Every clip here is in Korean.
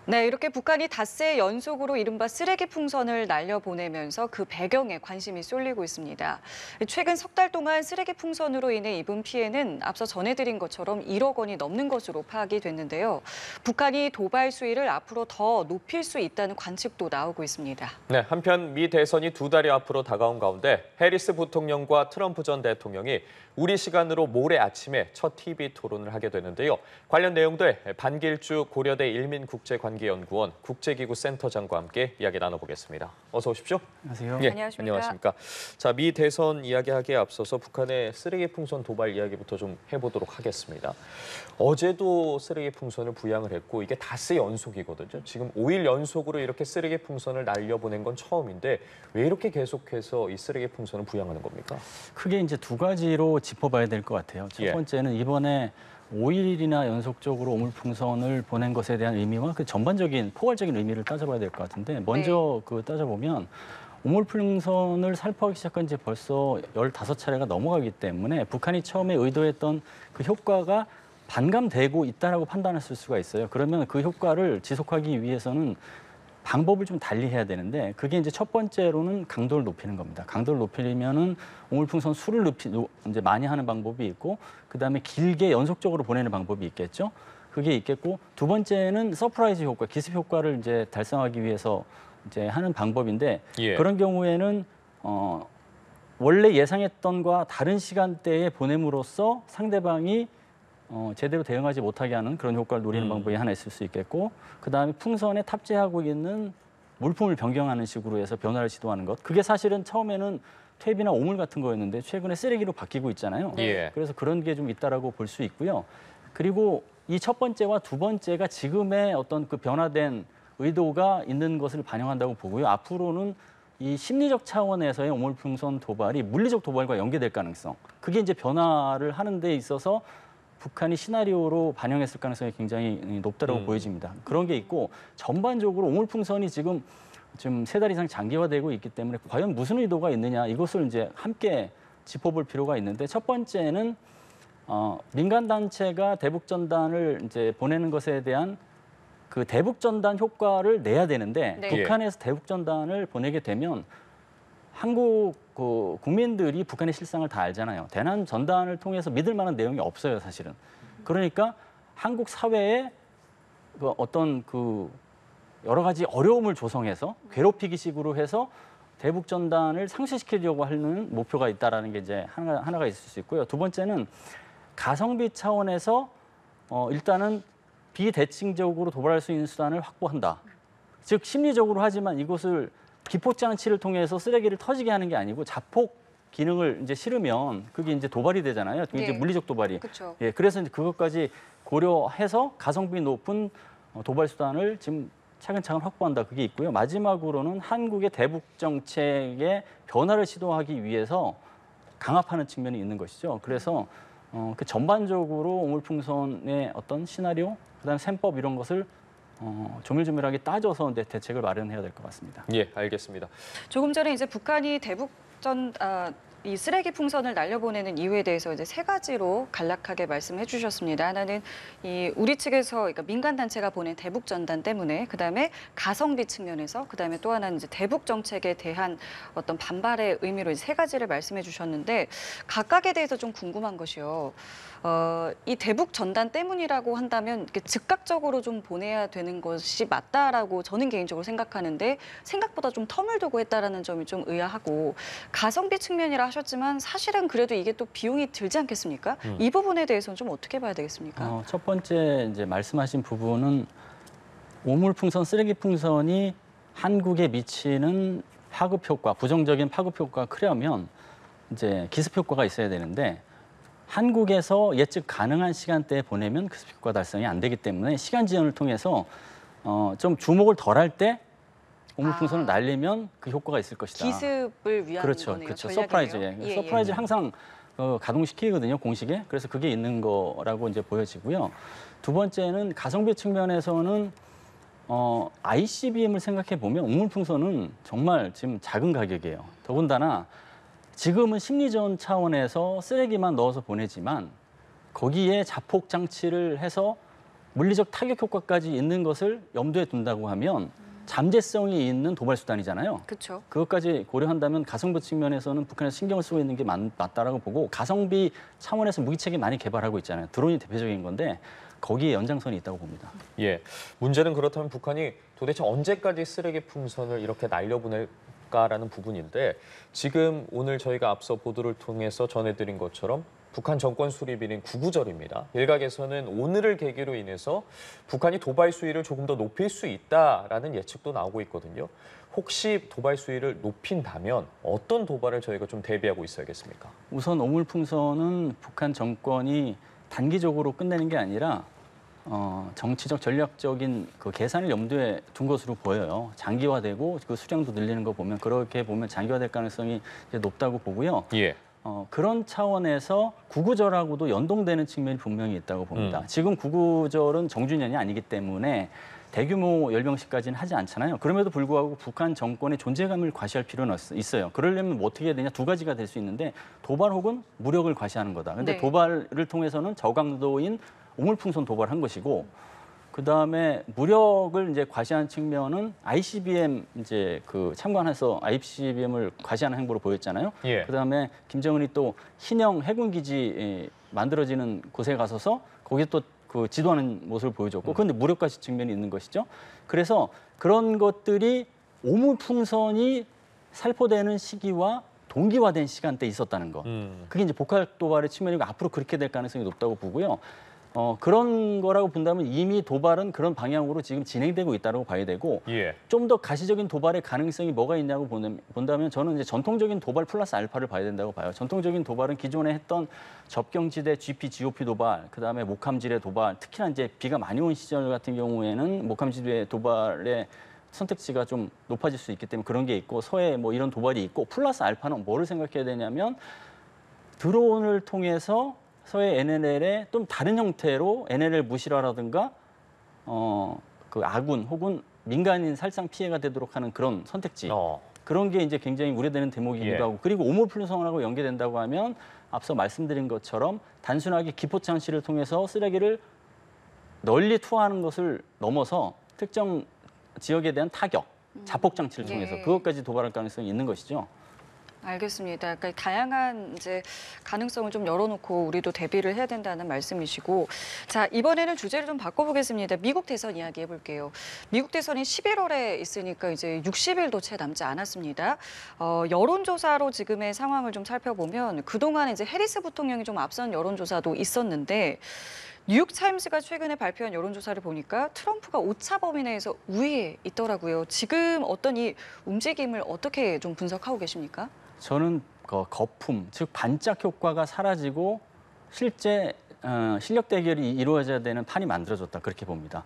네, 이렇게 북한이 닷새 연속으로 이른바 쓰레기 풍선을 날려보내면서 그 배경에 관심이 쏠리고 있습니다. 최근 석 달 동안 쓰레기 풍선으로 인해 입은 피해는 앞서 전해드린 것처럼 1억 원이 넘는 것으로 파악이 됐는데요. 북한이 도발 수위를 앞으로 더 높일 수 있다는 관측도 나오고 있습니다. 네, 한편 미 대선이 2달이 앞으로 다가온 가운데 해리스 부통령과 트럼프 전 대통령이 우리 시간으로 모레 아침에 첫 TV 토론을 하게 되는데요. 관련 내용들 반길주 고려대 일민국제관계연구원 국제기구 센터장과 함께 이야기 나눠보겠습니다. 어서 오십시오. 안녕하세요. 예, 안녕하십니까. 안녕하십니까. 자, 미 대선 이야기하기에 앞서서 북한의 쓰레기 풍선 도발 이야기부터 좀 해보도록 하겠습니다. 어제도 쓰레기 풍선을 부양을 했고 이게 닷새 연속이거든요. 지금 5일 연속으로 이렇게 쓰레기 풍선을 날려보낸 건 처음인데 왜 이렇게 계속해서 이 쓰레기 풍선을 부양하는 겁니까? 크게 이제 두 가지로 짚어봐야 될 것 같아요. 첫 예. 번째는 이번에 5일이나 연속적으로 오물풍선을 보낸 것에 대한 의미와 그 전반적인 포괄적인 의미를 따져봐야 될 것 같은데 먼저 그 따져보면 오물풍선을 살포하기 시작한 지 벌써 15차례가 넘어가기 때문에 북한이 처음에 의도했던 그 효과가 반감되고 있다라고 판단했을 수가 있어요. 그러면 그 효과를 지속하기 위해서는 방법을 좀 달리 해야 되는데 그게 이제 첫 번째로는 강도를 높이는 겁니다. 강도를 높이려면은 오물풍선 수를 이제 많이 하는 방법이 있고 그다음에 길게 연속적으로 보내는 방법이 있겠죠. 그게 있겠고 두 번째는 서프라이즈 효과, 기습 효과를 이제 달성하기 위해서 이제 하는 방법인데 예. 그런 경우에는 원래 예상했던과 다른 시간대에 보냄으로써 상대방이 제대로 대응하지 못하게 하는 그런 효과를 노리는 방법이 하나 있을 수 있겠고 그다음에 풍선에 탑재하고 있는 물품을 변경하는 식으로 해서 변화를 시도하는 것. 그게 사실은 처음에는 퇴비나 오물 같은 거였는데 최근에 쓰레기로 바뀌고 있잖아요. 예. 그래서 그런 게 좀 있다라고 볼 수 있고요. 그리고 이 첫 번째와 두 번째가 지금의 어떤 그 변화된 의도가 있는 것을 반영한다고 보고요. 앞으로는 이 심리적 차원에서의 오물풍선 도발이 물리적 도발과 연계될 가능성. 그게 이제 변화를 하는 데 있어서 북한이 시나리오로 반영했을 가능성이 굉장히 높다고 보여집니다. 그런 게 있고 전반적으로 오물풍선이 지금 3달 이상 장기화되고 있기 때문에 과연 무슨 의도가 있느냐 이것을 이제 함께 짚어볼 필요가 있는데 첫 번째는 민간 단체가 대북 전단을 이제 보내는 것에 대한 그 대북 전단 효과를 내야 되는데 네. 북한에서 대북 전단을 보내게 되면 한국 국민들이 북한의 실상을 다 알잖아요. 대남 전단을 통해서 믿을 만한 내용이 없어요, 사실은. 그러니까 한국 사회에 어떤 여러 가지 어려움을 조성해서 괴롭히기 식으로 해서 대북 전단을 상쇄시키려고 하는 목표가 있다라는 게 이제 하나가 있을 수 있고요. 두 번째는 가성비 차원에서 일단은 비대칭적으로 도발할 수 있는 수단을 확보한다. 즉 심리적으로 하지만 이것을 기폭 장치를 통해서 쓰레기를 터지게 하는 게 아니고 자폭 기능을 이제 실으면 그게 이제 도발이 되잖아요. 이제 물리적 도발이. 그렇죠. 예, 그래서 이제 그것까지 고려해서 가성비 높은 도발 수단을 지금 차근차근 확보한다. 그게 있고요. 마지막으로는 한국의 대북 정책의 변화를 시도하기 위해서 강압하는 측면이 있는 것이죠. 그래서 그 전반적으로 오물풍선의 어떤 시나리오, 그다음에 셈법 이런 것을 조밀조밀하게 따져서 대책을 마련해야 될 것 같습니다. 예, 알겠습니다. 조금 전에 이제 북한이 이 쓰레기 풍선을 날려보내는 이유에 대해서 이제 3가지로 간략하게 말씀해 주셨습니다. 하나는 우리 측에서 그러니까 민간 단체가 보낸 대북 전단 때문에, 그다음에 가성비 측면에서, 그다음에 또 하나는 이제 대북 정책에 대한 어떤 반발의 의미로 이제 3가지를 말씀해 주셨는데 각각에 대해서 좀 궁금한 것이요. 이 대북 전단 때문이라고 한다면 즉각적으로 좀 보내야 되는 것이 맞다라고 저는 개인적으로 생각하는데 생각보다 좀 텀을 두고 했다라는 점이 좀 의아하고, 가성비 측면이라 하셨지만 사실은 그래도 이게 또 비용이 들지 않겠습니까? 이 부분에 대해서는 좀 어떻게 봐야 되겠습니까? 첫 번째 이제 말씀하신 부분은 오물풍선, 쓰레기풍선이 한국에 미치는 파급 효과, 부정적인 파급 효과가 크려면 이제 기습 효과가 있어야 되는데 한국에서 예측 가능한 시간대에 보내면 기습 효과 달성이 안 되기 때문에 시간 지연을 통해서 좀 주목을 덜 할 때 오물풍선을 날리면 그 효과가 있을 것이다. 기습을 위한 그렇죠, 거네요. 그렇죠. 전략이네요. 서프라이즈, 예, 서프라이즈를 항상 가동시키거든요, 공식에. 그래서 그게 있는 거라고 이제 보여지고요. 두 번째는 가성비 측면에서는 ICBM을 생각해 보면 오물풍선은 정말 지금 작은 가격이에요. 더군다나 지금은 심리전 차원에서 쓰레기만 넣어서 보내지만 거기에 자폭 장치를 해서 물리적 타격 효과까지 있는 것을 염두에 둔다고 하면 잠재성이 있는 도발 수단이잖아요. 그렇죠. 그것까지 고려한다면 가성비 측면에서는 북한에서 신경을 쓰고 있는 게 맞다라고 보고 가성비 차원에서 무기체계 많이 개발하고 있잖아요. 드론이 대표적인 건데 거기에 연장선이 있다고 봅니다. 예, 문제는 그렇다면 북한이 도대체 언제까지 쓰레기 풍선을 이렇게 날려보낼까라는 부분인데 지금 오늘 저희가 앞서 보도를 통해서 전해드린 것처럼 북한 정권 수립일인 구구절입니다. 일각에서는 오늘을 계기로 인해서 북한이 도발 수위를 조금 더 높일 수 있다라는 예측도 나오고 있거든요. 혹시 도발 수위를 높인다면 어떤 도발을 저희가 좀 대비하고 있어야겠습니까? 우선 오물풍선은 북한 정권이 단기적으로 끝내는 게 아니라 정치적 전략적인 그 계산을 염두에 둔 것으로 보여요. 장기화되고 그 수량도 늘리는 거 보면 그렇게 보면 장기화될 가능성이 이제 높다고 보고요. 예. 그런 차원에서 구구절하고도 연동되는 측면이 분명히 있다고 봅니다. 지금 구구절은 정주년이 아니기 때문에 대규모 열병식까지는 하지 않잖아요. 그럼에도 불구하고 북한 정권의 존재감을 과시할 필요는 있어요. 그러려면 뭐 어떻게 해야 되냐? 두 가지가 될 수 있는데 도발 혹은 무력을 과시하는 거다. 근데 네. 도발을 통해서는 저강도인 오물풍선 도발한 것이고 그다음에 무력을 이제 과시한 측면은 ICBM 이제 그 참관해서 ICBM을 과시하는 행보로 보였잖아요. 예. 그다음에 김정은이 또 신형 해군 기지 만들어지는 곳에 가서서 거기 또 그 지도하는 모습을 보여줬고 그런데 무력 과시 측면이 있는 것이죠. 그래서 그런 것들이 오물풍선이 살포되는 시기와 동기화된 시간대에 있었다는 거. 그게 이제 복합 도발의 측면이고 앞으로 그렇게 될 가능성이 높다고 보고요. 그런 거라고 본다면 이미 도발은 그런 방향으로 지금 진행되고 있다고 봐야 되고 예. 좀 더 가시적인 도발의 가능성이 뭐가 있냐고 본다면 저는 이제 전통적인 도발 플러스 알파를 봐야 된다고 봐요. 전통적인 도발은 기존에 했던 접경지대 GP, GOP 도발, 그다음에 목함지대 도발, 특히나 이제 비가 많이 온 시절 같은 경우에는 목함지대 도발의 선택지가 좀 높아질 수 있기 때문에 그런 게 있고 서해 뭐 이런 도발이 있고 플러스 알파는 뭐를 생각해야 되냐면 드론을 통해서 서해 NLL에 좀 다른 형태로 NLL 무실화라든가 그 아군 혹은 민간인 살상 피해가 되도록 하는 그런 선택지 그런 게 이제 굉장히 우려되는 대목이기도 예. 하고 그리고 오물풍선하고 연계된다고 하면 앞서 말씀드린 것처럼 단순하게 기포장치를 통해서 쓰레기를 널리 투하하는 것을 넘어서 특정 지역에 대한 타격, 자폭장치를 통해서 예. 그것까지 도발할 가능성이 있는 것이죠. 알겠습니다. 그러니까 다양한 이제 가능성을 좀 열어놓고 우리도 대비를 해야 된다는 말씀이시고, 자 이번에는 주제를 좀 바꿔보겠습니다. 미국 대선 이야기 해볼게요. 미국 대선이 11월에 있으니까 이제 60일도 채 남지 않았습니다. 여론조사로 지금의 상황을 좀 살펴보면 그동안 이제 해리스 부통령이 좀 앞선 여론조사도 있었는데. 뉴욕타임스가 최근에 발표한 여론조사를 보니까 트럼프가 오차 범위 내에서 우위에 있더라고요. 지금 어떤 이 움직임을 어떻게 좀 분석하고 계십니까? 저는 거품, 즉 반짝 효과가 사라지고 실제 실력 대결이 이루어져야 되는 판이 만들어졌다 그렇게 봅니다.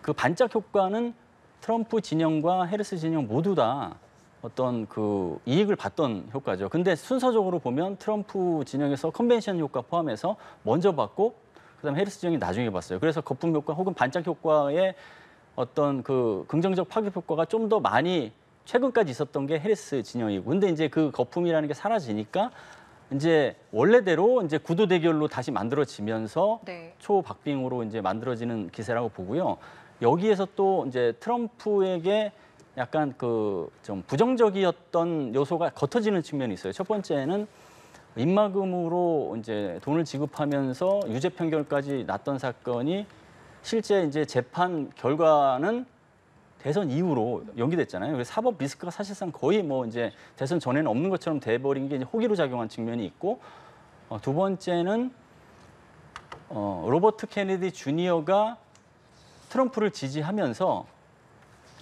그 반짝 효과는 트럼프 진영과 해리스 진영 모두 다 어떤 그 이익을 봤던 효과죠. 근데 순서적으로 보면 트럼프 진영에서 컨벤션 효과 포함해서 먼저 받고 그다음에 해리스 진영이 나중에 봤어요. 그래서 거품 효과 혹은 반짝 효과의 어떤 그 긍정적 파급 효과가 좀 더 많이 최근까지 있었던 게 해리스 진영이고, 근데 이제 그 거품이라는 게 사라지니까 이제 원래대로 이제 구도 대결로 다시 만들어지면서 네. 초박빙으로 이제 만들어지는 기세라고 보고요. 여기에서 또 이제 트럼프에게 약간 그 좀 부정적이었던 요소가 겉어지는 측면이 있어요. 첫 번째는 입막음으로 이제 돈을 지급하면서 유죄 판결까지 났던 사건이 실제 이제 재판 결과는 대선 이후로 연기됐잖아요. 그래서 사법 리스크가 사실상 거의 뭐 이제 대선 전에는 없는 것처럼 돼버린 게 이제 호기로 작용한 측면이 있고, 두 번째는 로버트 케네디 주니어가 트럼프를 지지하면서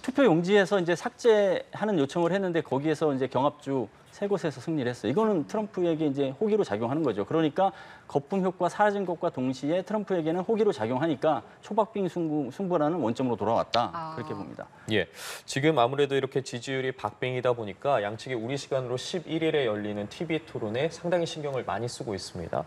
투표 용지에서 이제 삭제하는 요청을 했는데 거기에서 이제 경합주 세 곳에서 승리를 했어요. 이거는 트럼프에게 이제 호기로 작용하는 거죠. 그러니까 거품 효과 사라진 것과 동시에 트럼프에게는 호기로 작용하니까 초박빙 승부라는 원점으로 돌아왔다. 그렇게 봅니다. 예, 지금 아무래도 이렇게 지지율이 박빙이다 보니까 양측이 우리 시간으로 11일에 열리는 TV 토론에 상당히 신경을 많이 쓰고 있습니다.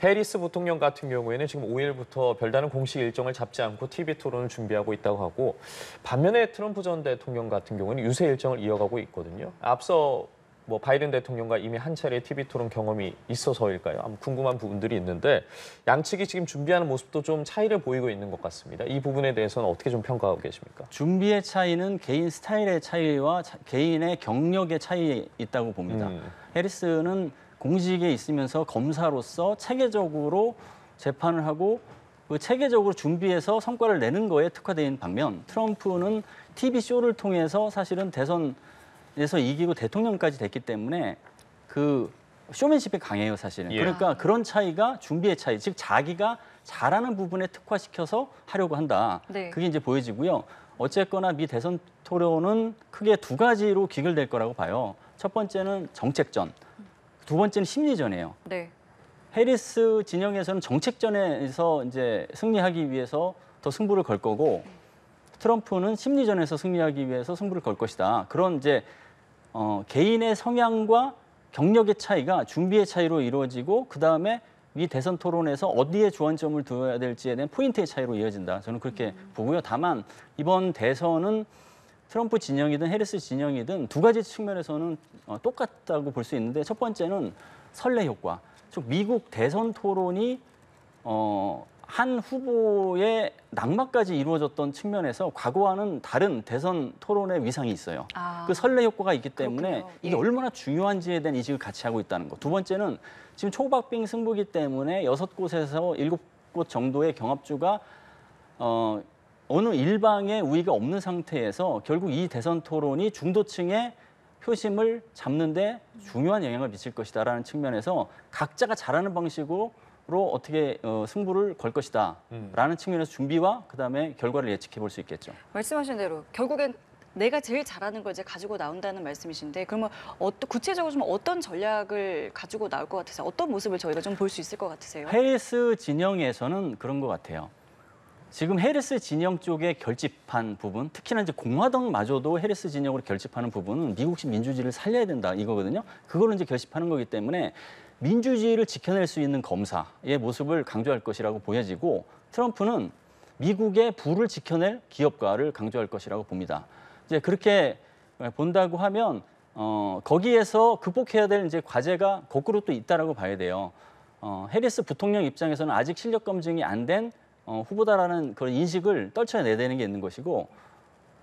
해리스 부통령 같은 경우에는 지금 5일부터 별다른 공식 일정을 잡지 않고 TV 토론을 준비하고 있다고 하고, 반면에 트럼프 전 대통령 같은 경우는 유세 일정을 이어가고 있거든요. 앞서 뭐 바이든 대통령과 이미 한 차례 TV 토론 경험이 있어서일까요? 아마 궁금한 부분들이 있는데 양측이 지금 준비하는 모습도 좀 차이를 보이고 있는 것 같습니다. 이 부분에 대해서는 어떻게 좀 평가하고 계십니까? 준비의 차이는 개인 스타일의 차이와 개인의 경력의 차이에 있다고 봅니다. 해리스는 공직에 있으면서 검사로서 체계적으로 재판을 하고 그 체계적으로 준비해서 성과를 내는 거에 특화되어 있는 반면 트럼프는 TV 쇼를 통해서 사실은 대선에서 이기고 대통령까지 됐기 때문에 그 쇼맨십이 강해요, 사실은. 예. 그러니까 그런 차이가 준비의 차이, 즉 자기가 잘하는 부분에 특화시켜서 하려고 한다. 네. 그게 이제 보여지고요. 어쨌거나 미 대선 토론은 크게 두 가지로 귀결될 거라고 봐요. 첫 번째는 정책전, 두 번째는 심리전이에요. 네. 해리스 진영에서는 정책전에서 이제 승리하기 위해서 더 승부를 걸 거고 트럼프는 심리전에서 승리하기 위해서 승부를 걸 것이다. 그런 이제 개인의 성향과 경력의 차이가 준비의 차이로 이루어지고 그 다음에 미 대선 토론에서 어디에 주안점을 두어야 될지에 대한 포인트의 차이로 이어진다. 저는 그렇게 보고요. 다만 이번 대선은 트럼프 진영이든 해리스 진영이든 두 가지 측면에서는 똑같다고 볼 수 있는데 첫 번째는 선례 효과. 즉 미국 대선 토론이 한 후보의 낙마까지 이루어졌던 측면에서 과거와는 다른 대선 토론의 위상이 있어요. 그 선례 효과가 있기 때문에 그렇군요. 이게 예. 얼마나 중요한지에 대한 인식을 같이 하고 있다는 거. 두 번째는 지금 초박빙 승부기 때문에 6곳에서 7곳 정도의 경합주가 어느 일방의 우위가 없는 상태에서 결국 이 대선 토론이 중도층의 표심을 잡는데 중요한 영향을 미칠 것이다라는 측면에서 각자가 잘하는 방식으로 어떻게 승부를 걸 것이다라는 측면에서 준비와 그다음에 결과를 예측해 볼 수 있겠죠. 말씀하신 대로 결국엔 내가 제일 잘하는 걸 이제 가지고 나온다는 말씀이신데 그러면 구체적으로 좀 어떤 전략을 가지고 나올 것 같으세요? 어떤 모습을 저희가 좀 볼 수 있을 것 같으세요? 해리스 진영에서는 그런 것 같아요. 지금 해리스 진영 쪽에 결집한 부분, 특히나 이제 공화당마저도 해리스 진영으로 결집하는 부분은 미국식 민주주의를 살려야 된다 이거거든요. 그거를 이제 결집하는 거기 때문에 민주주의를 지켜낼 수 있는 검사의 모습을 강조할 것이라고 보여지고 트럼프는 미국의 부를 지켜낼 기업가를 강조할 것이라고 봅니다. 이제 그렇게 본다고 하면 거기에서 극복해야 될 이제 과제가 거꾸로 또 있다라고 봐야 돼요. 해리스 부통령 입장에서는 아직 실력 검증이 안 된 후보다라는 그런 인식을 떨쳐내야 되는 게 있는 것이고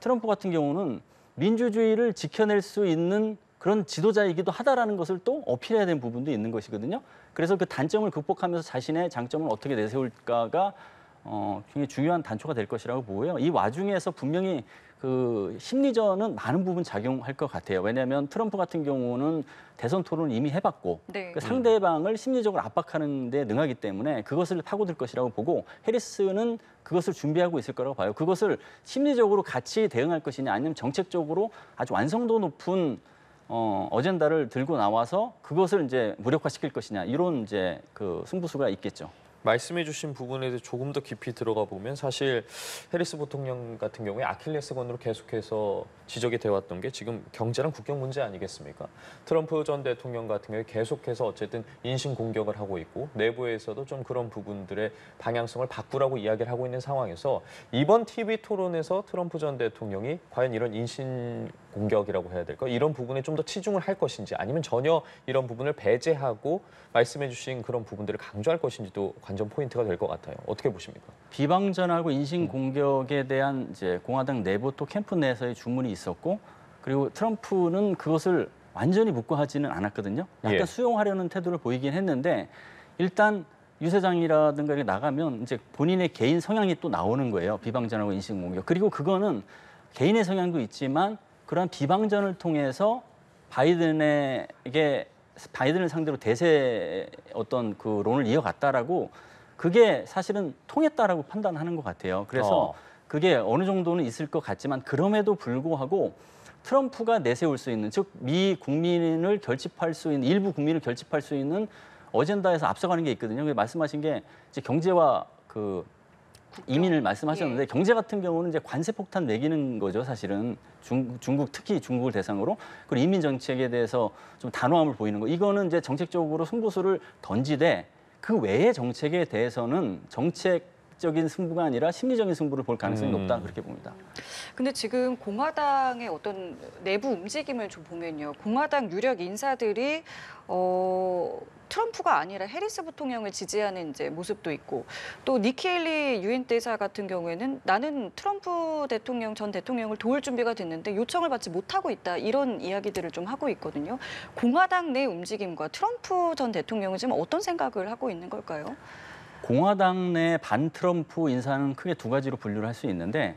트럼프 같은 경우는 민주주의를 지켜낼 수 있는 그런 지도자이기도 하다라는 것을 또 어필해야 되는 부분도 있는 것이거든요. 그래서 그 단점을 극복하면서 자신의 장점을 어떻게 내세울까가 굉장히 중요한 단초가 될 것이라고 보고요. 이 와중에서 분명히 그 심리전은 많은 부분 작용할 것 같아요. 왜냐하면 트럼프 같은 경우는 대선 토론을 이미 해봤고 네. 그 상대방을 심리적으로 압박하는 데 능하기 때문에 그것을 파고들 것이라고 보고 해리스는 그것을 준비하고 있을 거라고 봐요. 그것을 심리적으로 같이 대응할 것이냐 아니면 정책적으로 아주 완성도 높은 어젠다를 들고 나와서 그것을 이제 무력화시킬 것이냐 이런 이제 그 승부수가 있겠죠. 말씀해주신 부분에 대해서 조금 더 깊이 들어가 보면 사실 해리스 부통령 같은 경우에 아킬레스건으로 계속해서 지적이 되어왔던 게 지금 경제랑 국경 문제 아니겠습니까? 트럼프 전 대통령 같은 경우에 계속해서 어쨌든 인신 공격을 하고 있고 내부에서도 좀 그런 부분들의 방향성을 바꾸라고 이야기를 하고 있는 상황에서 이번 TV 토론에서 트럼프 전 대통령이 과연 이런 인신 공격이라고 해야 될까? 이런 부분에 좀 더 치중을 할 것인지 아니면 전혀 이런 부분을 배제하고 말씀해주신 그런 부분들을 강조할 것인지도 관전 포인트가 될 것 같아요. 어떻게 보십니까? 비방전하고 인신 공격에 대한 이제 공화당 내부 또 캠프 내에서의 주문이 있었고 그리고 트럼프는 그것을 완전히 묵과하지는 않았거든요. 약간 예. 수용하려는 태도를 보이긴 했는데 일단 유세장이라든가 이렇게 나가면 이제 본인의 개인 성향이 또 나오는 거예요. 비방전하고 인신 공격. 그리고 그거는 개인의 성향도 있지만 그러한 비방전을 통해서 바이든을 상대로 대세 어떤 그 론을 이어갔다라고 그게 사실은 통했다라고 판단하는 것 같아요. 그래서 그게 어느 정도는 있을 것 같지만 그럼에도 불구하고 트럼프가 내세울 수 있는 즉 미 국민을 결집할 수 있는 일부 국민을 결집할 수 있는 어젠다에서 앞서가는 게 있거든요. 말씀하신 게 이제 경제와 그 이민을 말씀하셨는데 경제 같은 경우는 이제 관세 폭탄 매기는 거죠, 사실은. 중국 특히 중국을 대상으로. 그리고 이민 정책에 대해서 좀 단호함을 보이는 거. 이거는 이제 정책적으로 승부수를 던지되 그 외의 정책에 대해서는 정책 정책적인 승부가 아니라 심리적인 승부를 볼 가능성이 높다 그렇게 봅니다. 근데 지금 공화당의 어떤 내부 움직임을 좀 보면요. 공화당 유력 인사들이 트럼프가 아니라 해리스 부통령을 지지하는 이제 모습도 있고 또 니키 헤일리 유엔 대사 같은 경우에는 나는 트럼프 대통령 전 대통령을 도울 준비가 됐는데 요청을 받지 못하고 있다 이런 이야기들을 좀 하고 있거든요. 공화당 내 움직임과 트럼프 전 대통령은 지금 어떤 생각을 하고 있는 걸까요? 공화당 내 반트럼프 인사는 크게 두 가지로 분류를 할 수 있는데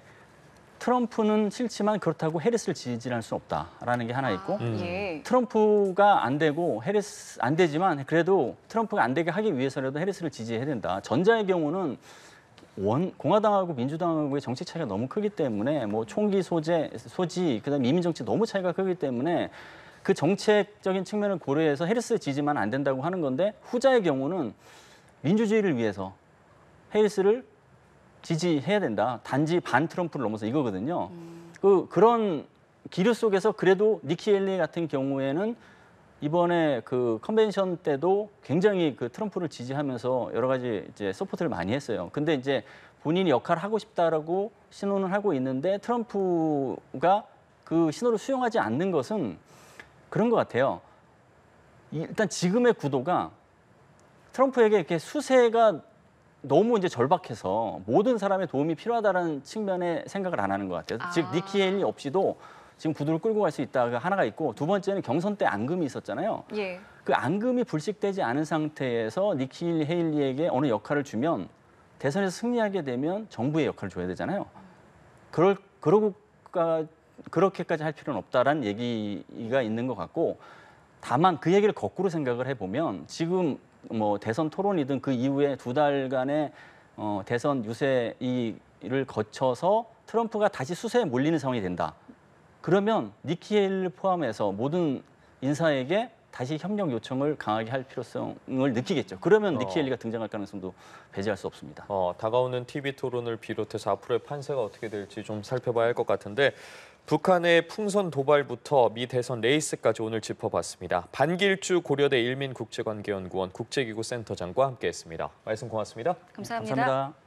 트럼프는 싫지만 그렇다고 해리스를 지지할 수는 없다라는 게 하나 있고 예. 트럼프가 안 되고 해리스 안 되지만 그래도 트럼프가 안 되게 하기 위해서라도 해리스를 지지해야 된다. 전자의 경우는 공화당하고 민주당하고의 정치 차이가 너무 크기 때문에 뭐 총기 소지 그다음에 이민 정치 너무 차이가 크기 때문에 그 정책적인 측면을 고려해서 해리스 지지만 안 된다고 하는 건데 후자의 경우는 민주주의를 위해서 해리스를 지지해야 된다. 단지 반 트럼프를 넘어서 이거거든요. 그런 기류 속에서 그래도 니키 헤일리 같은 경우에는 이번에 그 컨벤션 때도 굉장히 그 트럼프를 지지하면서 여러 가지 이제 서포트를 많이 했어요. 근데 이제 본인이 역할을 하고 싶다라고 신호는 하고 있는데 트럼프가 그 신호를 수용하지 않는 것은 그런 것 같아요. 일단 지금의 구도가 트럼프에게 이렇게 수세가 너무 이제 절박해서 모든 사람의 도움이 필요하다는 측면에 생각을 안 하는 것 같아요. 즉 니키 헤일리 없이도 지금 구도를 끌고 갈 수 있다가 하나가 있고 두 번째는 경선 때 앙금이 있었잖아요. 예. 그 앙금이 불식되지 않은 상태에서 니키 헤일리에게 어느 역할을 주면 대선에서 승리하게 되면 정부의 역할을 줘야 되잖아요. 그렇게까지 할 필요는 없다라는 얘기가 있는 것 같고 다만 그 얘기를 거꾸로 생각을 해보면 지금 뭐 대선 토론이든 그 이후에 두 달간의 대선 유세를 거쳐서 트럼프가 다시 수세에 몰리는 상황이 된다. 그러면 니키 헤일리를 포함해서 모든 인사에게 다시 협력 요청을 강하게 할 필요성을 느끼겠죠. 그러면 니키 헤일리가 등장할 가능성도 배제할 수 없습니다. 다가오는 TV 토론을 비롯해서 앞으로의 판세가 어떻게 될지 좀 살펴봐야 할 것 같은데 북한의 풍선 도발부터 미 대선 레이스까지 오늘 짚어봤습니다. 반길주 고려대 일민국제관계연구원 국제기구센터장과 함께했습니다. 말씀 고맙습니다. 감사합니다. 감사합니다.